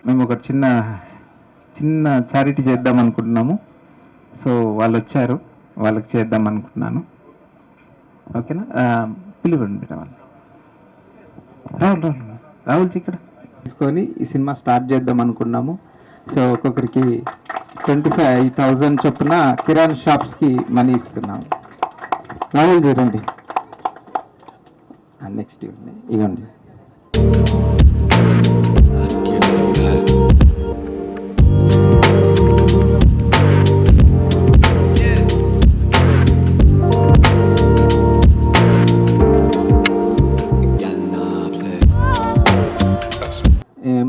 మేము ఒక చిన్న చిన్న చారిటీ చేద్దాం అనుకుంటున్నాము. సో వాళ్ళు వచ్చారు, వాళ్ళకి చేద్దాం అనుకుంటున్నాను. ఓకేనా? పిలువండి బిడ్డ వాళ్ళు. రాహుల్ ఇక్కడ తీసుకొని ఈ సినిమా స్టార్ట్ చేద్దాం అనుకున్నాము. సో ఒక్కొక్కరికి 25,000 చొప్పున కిరాణా షాప్స్కి మనీ ఇస్తున్నాము. రాహుల్ రండి. నెక్స్ట్ ఇవ్వండి.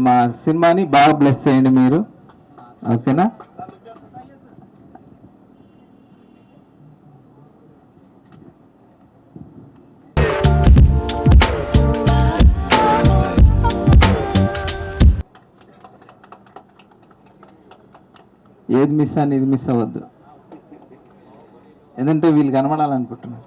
మా సినిమాని బాగా బ్లెస్ చేయండి మీరు. ఓకేనా? ఏది మిస్ అని ఇది మిస్ అవ్వద్దు, ఎందుకంటే వీళ్ళు కనబడాలనుకుంటున్నారు.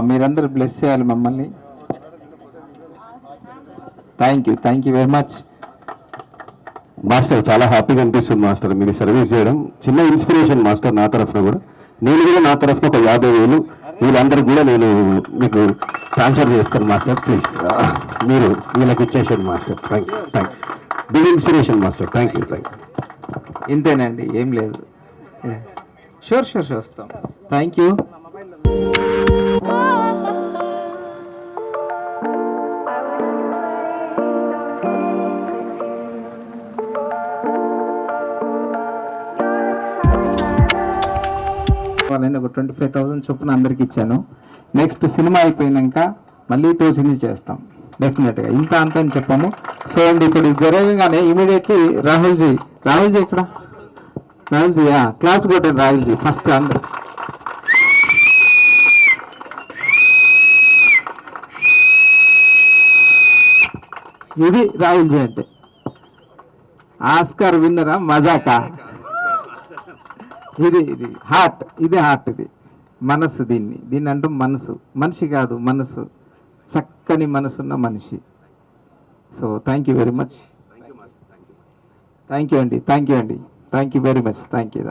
మీరందరూ బ్లెస్ చేయాలి మమ్మల్ని. Thank you very much master. చాలా హ్యాపీగా అనిపిస్తుంది మాస్టర్ మీరు సర్వీస్ చేయడం. చిన్న ఇన్స్పిరేషన్ మాస్టర్ నా తరఫున కూడా. నేను కూడా నా తరఫున ఒక 50,000 వీళ్ళందరికీ కూడా నేను మీకు ట్రాన్స్ఫర్ చేస్తాను మాస్టర్. ప్లీజ్ మీరు వీళ్ళకి ఇచ్చేసాను master. Thank you. Big inspiration master. Thank you. ఇంతేనండి, ఏం లేదు. షూర్ వస్తాం. Thank you. నేను ఒక 25,000 చొప్పున అందరికి ఇచ్చాను. నెక్స్ట్ సినిమా అయిపోయినాక మళ్ళీ తోచింది చేస్తాం డెఫినెట్గా. ఇంత అంత అని చెప్పాము. సో అండి, ఇప్పుడు జరగగానే ఇమీడియట్లీ రాహుల్జీ ఇక్కడ రాహుల్జీ క్లాస్ కొట్టారు. రాహుల్జీ ఫస్ట్ అందరు. ఇది రాహుల్జీ అంటే ఆస్కార్ విన్నరా మజాకా. ఇది హార్ట్, ఇది మనసు. దీన్ని అంటూ మనసు. మనిషి కాదు, మనసు. చక్కని మనసున్న మనిషి. So thank you very much. Thank you అండి. Thank you very much. Thank you.